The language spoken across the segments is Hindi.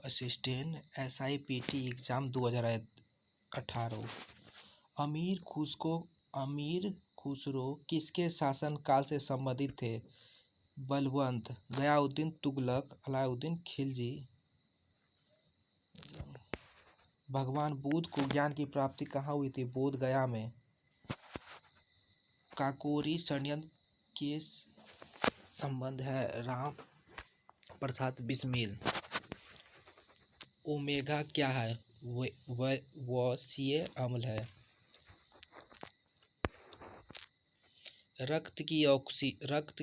Assistant SIPT exam 2018। अमीर खुसरो किसके शासनकाल से संबंधित थे? बलवंत, गयाउद्दीन तुगलक, अलाउद्दीन खिलजी। भगवान बुद्ध को ज्ञान की प्राप्ति कहाँ हुई थी? बोध गया में। काकोरी षड्यंत्र के संबंध है? राम प्रसाद बिस्मिल। ओमेगा क्या है? वसीय अम्ल है। रक्त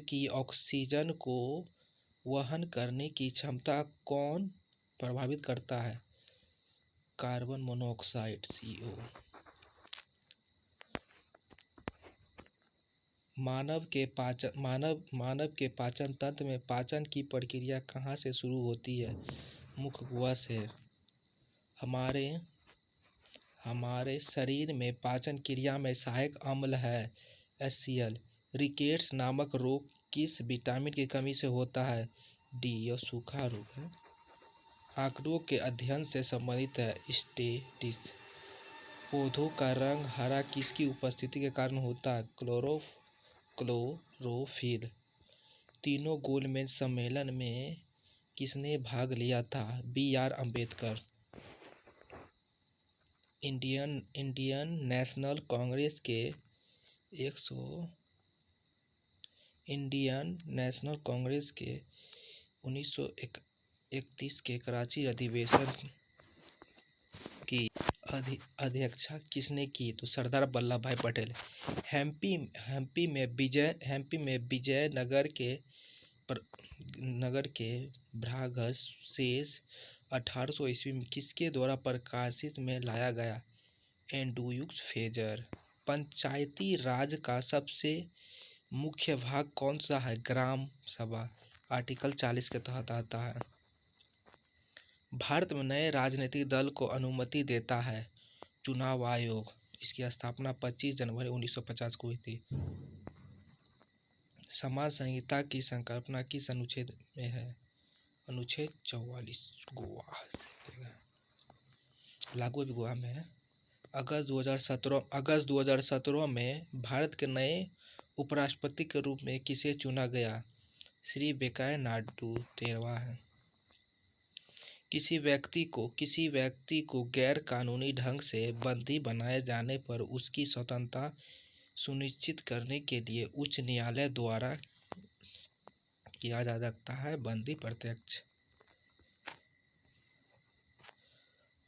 की ऑक्सीजन को वहन करने की क्षमता कौन प्रभावित करता है? Carbon monoxide CO। मानव के पाचन तंत्र में पाचन की प्रक्रिया कहाँ से शुरू होती है? मुख गुहा से। हमारे शरीर में पाचन क्रिया में सहायक अम्ल है HCl। रिकेट्स नामक रोग किस विटामिन की कमी से होता है? D। यह सूखा रोग है। आंकड़ों के अध्ययन से संबंधित है स्टैटिस्टिक्स। पौधों का रंग हरा किसकी उपस्थिति के कारण होता है? क्लोरोफिल। तीनों गोलमेज सम्मेलन में किसने भाग लिया था? BR Ambedkar. Indian national Congress के 1931 के कराची अधिवेशन की अध्यक्षता किसने की? तो सरदार वल्लभ भाई पटेल। हम्पी में विजयनगर के भ्रागशेष 1800 ईस्वी में किसके द्वारा प्रकाशित में लाया गया? Andrews Fraser. पंचायती राज का सबसे मुख्य भाग कौन सा है? ग्राम सभा। आर्टिकल 40 के तहत आता है। भारत में नए राजनीतिक दल को अनुमति देता है? चुनाव आयोग। इसकी स्थापना 25 जनवरी 1950 को हुई थी। समाज संहिता की संकल्पना किस अनुच्छेद में है? अनुच्छेद 44। गोवा लागू भी गोवा में है। अगस्त 2017 में भारत के नए उपराष्ट्रपति के रूप में किसे चुना गया? श्री वेंकैया नायडू 13वां है। किसी व्यक्ति को गैर कानूनी ढंग से बंदी बनाए जाने पर उसकी स्वतंत्रता सुनिश्चित करने के लिए उच्च न्यायालय द्वारा किया जा सकता है बंदी प्रत्यक्ष।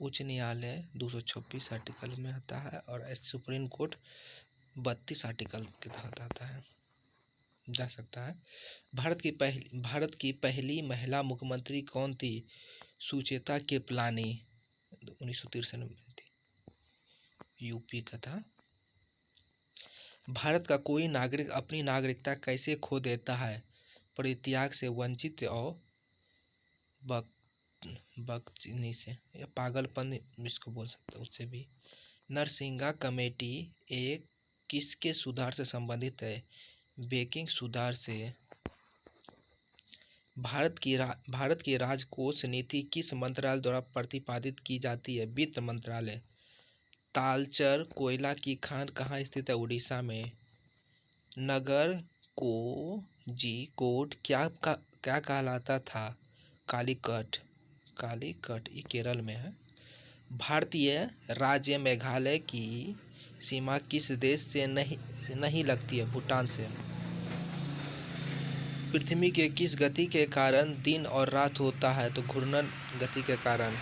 उच्च न्यायालय 226 आर्टिकल में आता है और सुप्रीम कोर्ट 32 आर्टिकल के तहत आता है, जा सकता है। भारत की पहली महिला मुख्यमंत्री कौन थी? सुचेता कृपलानी 1963 में थी। यूपी का था। भारत का कोई नागरिक अपनी नागरिकता कैसे खो देता है? परित्याग से, वंचित और बकचनी से, या पागलपन इसको बोल सकते हैं उससे भी। नरसिंगा कमेटी एक किसके सुधार से संबंधित है? बैंकिंग सुधार से। भारत की राजकोष नीति किस मंत्रालय द्वारा प्रतिपादित की जाती है? वित्त मंत्रालय। तालचर कोयला की खान कहाँ स्थित है? उड़ीसा में। नगर कोझिकोड क्या कहलाता था? कालीकट। ये केरल में है। भारतीय राज्य मेघालय की सीमा किस देश से नहीं लगती है? भूटान से। पृथ्वी के किस गति के कारण दिन और रात होता है? तो घूर्णन गति के कारण।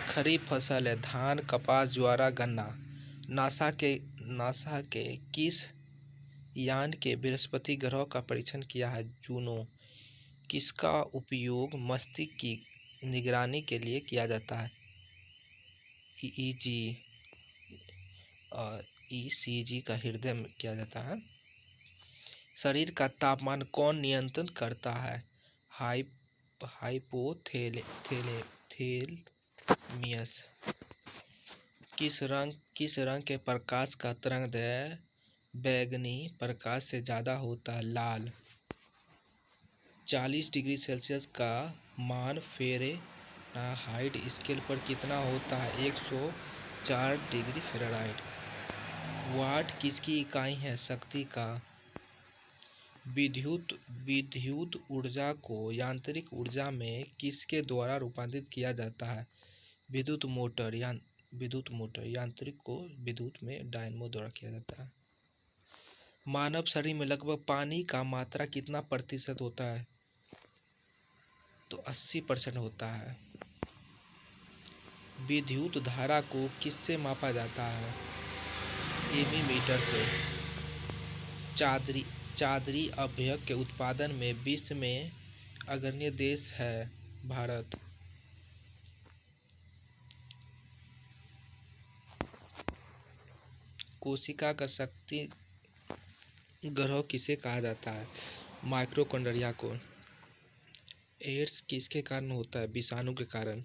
खरीफ फसल है धान, कपास, ज्वार, गन्ना। नासा के किस यान के बृहस्पति ग्रह का परीक्षण किया है? जूनो। किसका उपयोग मस्तिष्क की निगरानी के लिए किया जाता है? EEG और ECG का हृदय में किया जाता है। शरीर का तापमान कौन नियंत्रण करता है? हाइपोथैलेमियस। किस रंग के प्रकाश का तरंगदैर्घ्य बैंगनी प्रकाश से ज़्यादा होता है? लाल। 40 डिग्री सेल्सियस का मान फ़ारेनहाइट फ़ारेनहाइट स्केल पर कितना होता है? 104 डिग्री फ़ारेनहाइट। वाट किसकी इकाई है? शक्ति का। विद्युत ऊर्जा को यांत्रिक ऊर्जा में किसके द्वारा रूपांतरित किया जाता है? विद्युत मोटर। यांत्रिक को विद्युत में डायनेमो द्वारा किया जाता है। मानव शरीर में लगभग पानी का मात्रा कितना प्रतिशत होता है? तो 80% होता है। विद्युत धारा को किससे मापा जाता है? एमीमीटर से। चादरी अभ्यक के उत्पादन में विश्व में अग्रणी देश है भारत। कोशिका का शक्ति ग्रह किसे कहा जाता है? माइटोकॉन्ड्रिया को। एड्स किसके कारण होता है? विषाणु के कारण।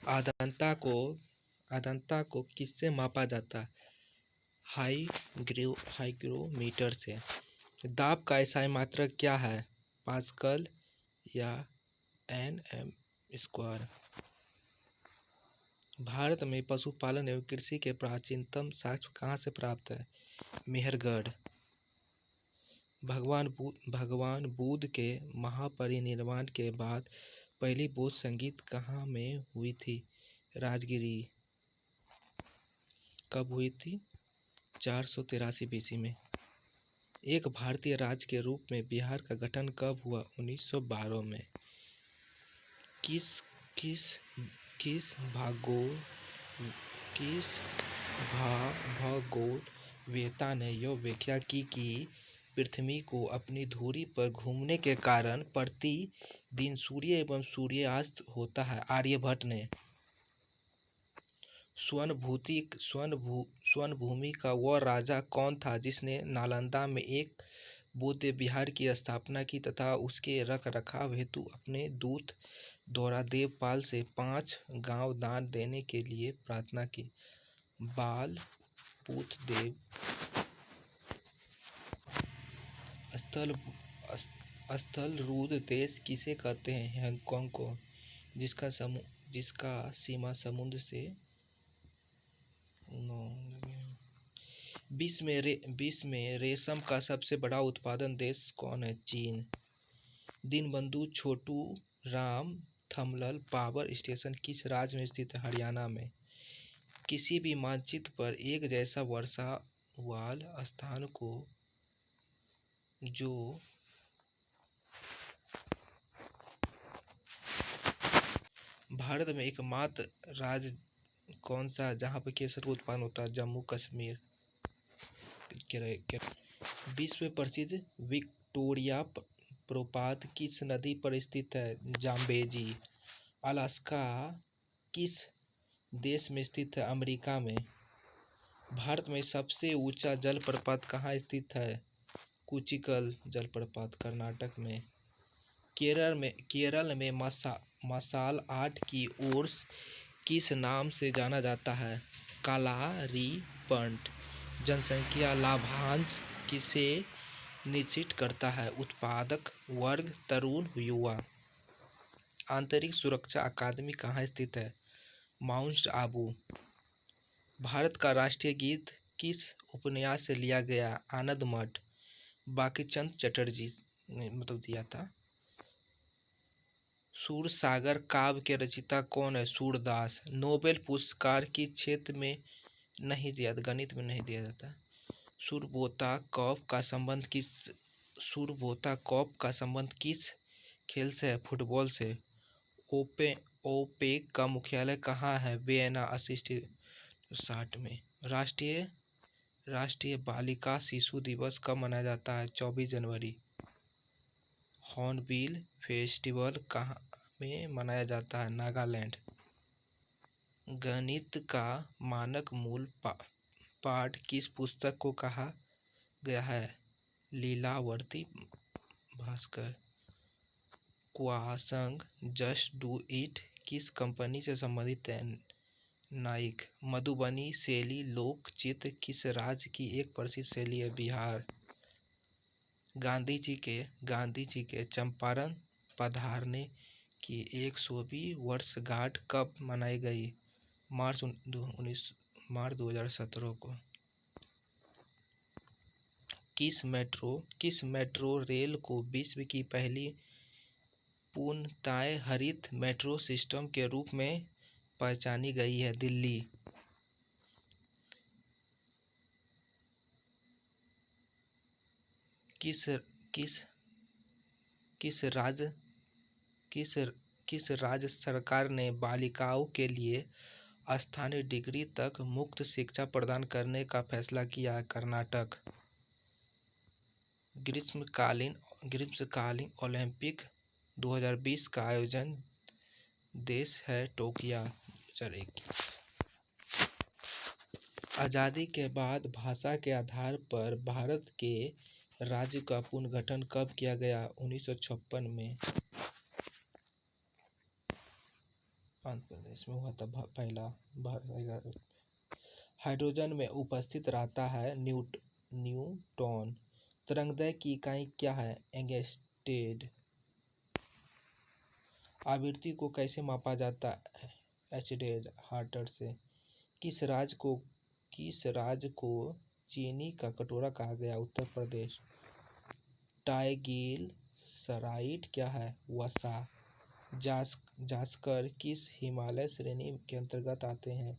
आर्द्रता को किससे मापा जाता है? हाइग्रोमीटर से। दाब का SI मात्रक क्या है? पास्कल या Nm²। भारत में पशुपालन एवं कृषि के प्राचीनतम साक्ष्य कहाँ से प्राप्त है? मेहरगढ़। भगवान बुद्ध के महापरिनिर्वाण के बाद पहली बौद्ध संगीत कहाँ में हुई थी? राजगिरी। कब हुई थी? 483 BC में। एक भारतीय राज्य के रूप में बिहार का गठन कब हुआ? 1912 में। किस भूगोलवेत्ता ने यह व्याख्या की कि पृथ्वी को अपनी धुरी पर घूमने के कारण प्रति दिन सूर्य एवं सूर्यास्त होता है? आर्यभट्ट ने। स्वर्ण भूमि का वह राजा कौन था जिसने नालंदा में एक बौद्ध विहार की स्थापना की तथा उसके रखरखाव हेतु अपने दूत द्वारा देवपाल से 5 गांव दान देने के लिए प्रार्थना की? बालपुतदेव। स्थलरूढ़ देश किसे कहते हैं? हांगकांग को। जिसका सीमा समुद्र से विश्व में रेशम का सबसे बड़ा उत्पादक देश कौन है? चीन। दीनबंधु छोटू राम थम्बल पावर स्टेशन किस राज्य में स्थित है? हरियाणा में। किसी भी मानचित्र पर एक जैसा वर्षा वाल स्थान को जो भारत में एकमात्र राज्य कौन सा है जहाँ पर केसर का उत्पादन होता है? जम्मू कश्मीर। विश्व प्रसिद्ध विक्टोरिया प्रपात किस नदी पर स्थित है? जाम्बेजी। अलास्का किस देश में स्थित है? अमेरिका में। भारत में सबसे ऊंचा जलप्रपात कहाँ स्थित है? कुचिकल जलप्रपात, कर्नाटक में। केरल में मसाल आर्ट की उर्स किस नाम से जाना जाता है? कालारीपंट। जनसंख्या लाभांश किसे निश्चित करता है? उत्पादक वर्ग, तरुण युवा। आंतरिक सुरक्षा अकादमी कहाँ स्थित है? माउंट आबू। भारत का राष्ट्रीय गीत किस उपन्यास से लिया गया? आनंद मठ। बांकीचंद चटर्जी ने दिया था। सूरसागर काव्य के रचयिता कौन है? सूरदास। नोबेल पुरस्कार किस क्षेत्र में नहीं दिया, गणित में नहीं दिया जाता? सुरबोता कप का संबंध किस खेल से है? फुटबॉल से। ओपेक का मुख्यालय कहाँ है? वियना, 60 में। राष्ट्रीय बालिका शिशु दिवस कब मनाया जाता है? 24 जनवरी। हॉर्नबिल फेस्टिवल कहाँ में मनाया जाता है? नागालैंड। गणित का मानक मूल पाठ किस पुस्तक को कहा गया है? लीलावती भास्कर। क्वासंग जस्ट डू इट किस कंपनी से संबंधित है? नाइक। मधुबनी शैली लोक चित्र किस राज्य की एक प्रसिद्ध शैली है? बिहार। गांधी जी के चंपारण पधारने की 100वीं वर्षगांठ कब मनाई गई? मार्च 2017 को। किस मेट्रो रेल को विश्व की पहली पूर्णतः हरित मेट्रो सिस्टम के रूप में पहचानी गई है? दिल्ली। किस राज्य सरकार ने बालिकाओं के लिए स्थानीय डिग्री तक मुफ्त शिक्षा प्रदान करने का फैसला किया? कर्नाटक। ग्रीष्मकालीन ओलंपिक 2020 का आयोजन देश है टोक्यो 2021। आज़ादी के बाद भाषा के आधार पर भारत के राज्य का पुनर्गठन कब किया गया? 1956 में। आंध्र प्रदेश में हुआ था पहला भारत। हाइड्रोजन में उपस्थित रहता है न्यूट्रॉन। तरंगदैर्घ्य की इकाई क्या है? एंगस्ट्रॉम। आवृत्ति को कैसे मापा जाता है? हर्ट्ज से। किस राज्य को चीनी का कटोरा कहा गया? उत्तर प्रदेश। ट्राइग्लिसराइड क्या है? वसा। जास्कर किस हिमालय श्रेणी के अंतर्गत आते हैं?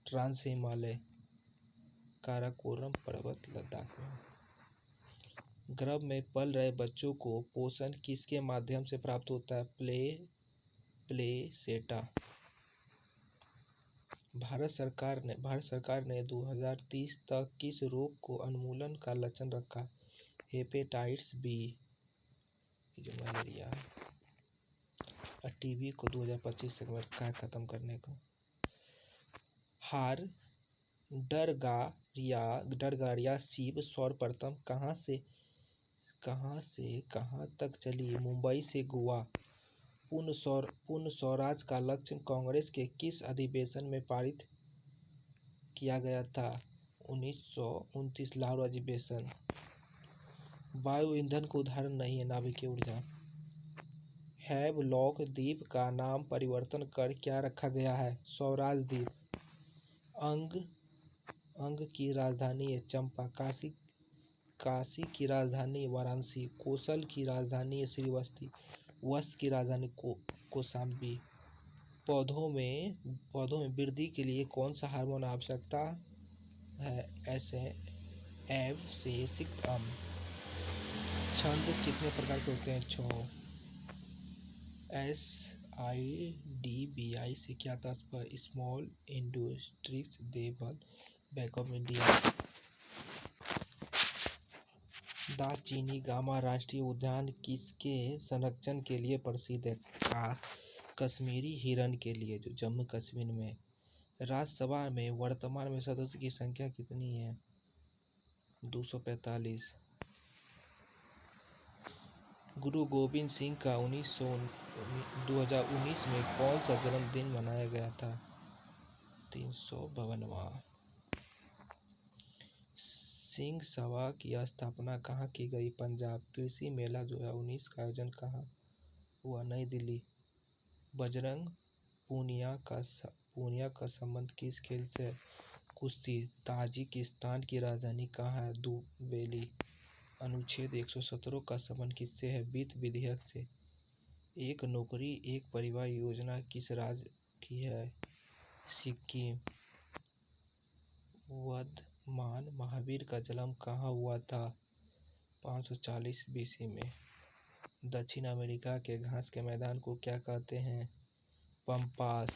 ट्रांस हिमालय। काराकोरम पर्वत लद्दाख में। गर्भ में पल रहे बच्चों को पोषण किसके माध्यम से प्राप्त होता है? प्लेसेंटा। भारत सरकार ने 2030 तक किस रोग को उन्मूलन का लक्ष्य रखा? हेपेटाइटिस बी, जो मलेरिया है। और टीबी को 2025 तक में रखा है खत्म करने को। डरगाड़िया शिव सर्वप्रथम कहाँ तक चली? मुंबई से गोवा। पूर्ण स्वराज का लक्ष्य कांग्रेस के किस अधिवेशन में पारित किया गया था? 1929 लाहौर अधिवेशन। वायु ईंधन का उदाहरण नहीं है नाभिकीय ऊर्जा। हैवलॉक द्वीप का नाम परिवर्तन कर क्या रखा गया है? स्वराज द्वीप। अंग की राजधानी है चंपा। काशी की राजधानी वाराणसी। कौशल की राजधानी श्रीवस्ती। वश की राजधानी कौशाम्बी। पौधों में वृद्धि के लिए कौन सा हार्मोन आवश्यकता है? एब्सिसिक अम्ल। छंद कितने प्रकार के होते हैं? 6। SIDBI से क्या तात्पर्य? Small industries development bank of India. दाचिनी-गामा राष्ट्रीय उद्यान किसके संरक्षण के लिए प्रसिद्ध है? कश्मीरी हिरण के लिए, जो जम्मू कश्मीर में। राज्यसभा में वर्तमान में सदस्य की संख्या कितनी है? 245। गुरु गोविंद सिंह का 2019 में कौन सा जन्मदिन मनाया गया था? 352वां। सिंह सभा की स्थापना कहाँ की गई? पंजाब। कृषि मेला 2019 का आयोजन कहाँ हुआ? नई दिल्ली। बजरंग पूनिया का संबंध किस खेल से है? कुश्ती। ताजिकिस्तान की राजधानी कहाँ है? दुबेली। अनुच्छेद 117 का संबंध किससे है? वित्त विधेयक से। एक नौकरी एक परिवार योजना किस राज्य की है? सिक्किम। वर्धमान महावीर का जन्म कहाँ हुआ था? 540 BC में। दक्षिण अमेरिका के घास के मैदान को क्या कहते हैं? पम्पास।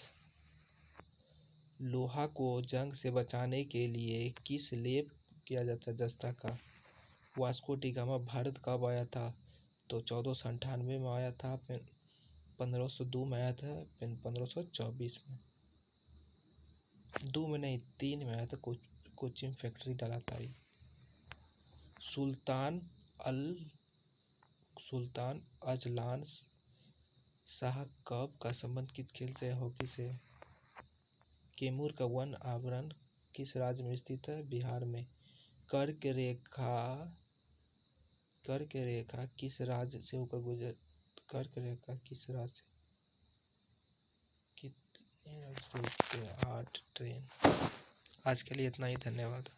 लोहा को जंग से बचाने के लिए किस लेप किया जाता है? जस्ता का। वास्को डी गामा भारत कब आया था? तो 1498 में आया था, फिर 1502 में आया था, फिर 1524 में। 2 में नहीं, 3 में आया था। कोचिन फैक्ट्री डाला था। सुल्तान अजलान शाह कप का संबंध किस खेल से है? हॉकी से। कैमूर का वन आवरण किस राज्य में स्थित है? बिहार में। कर्क रेखा किस राज्य से होकर कर्क रेखा किस राशि कितने राशि 8 ट्रेन। आज के लिए इतना ही, धन्यवाद।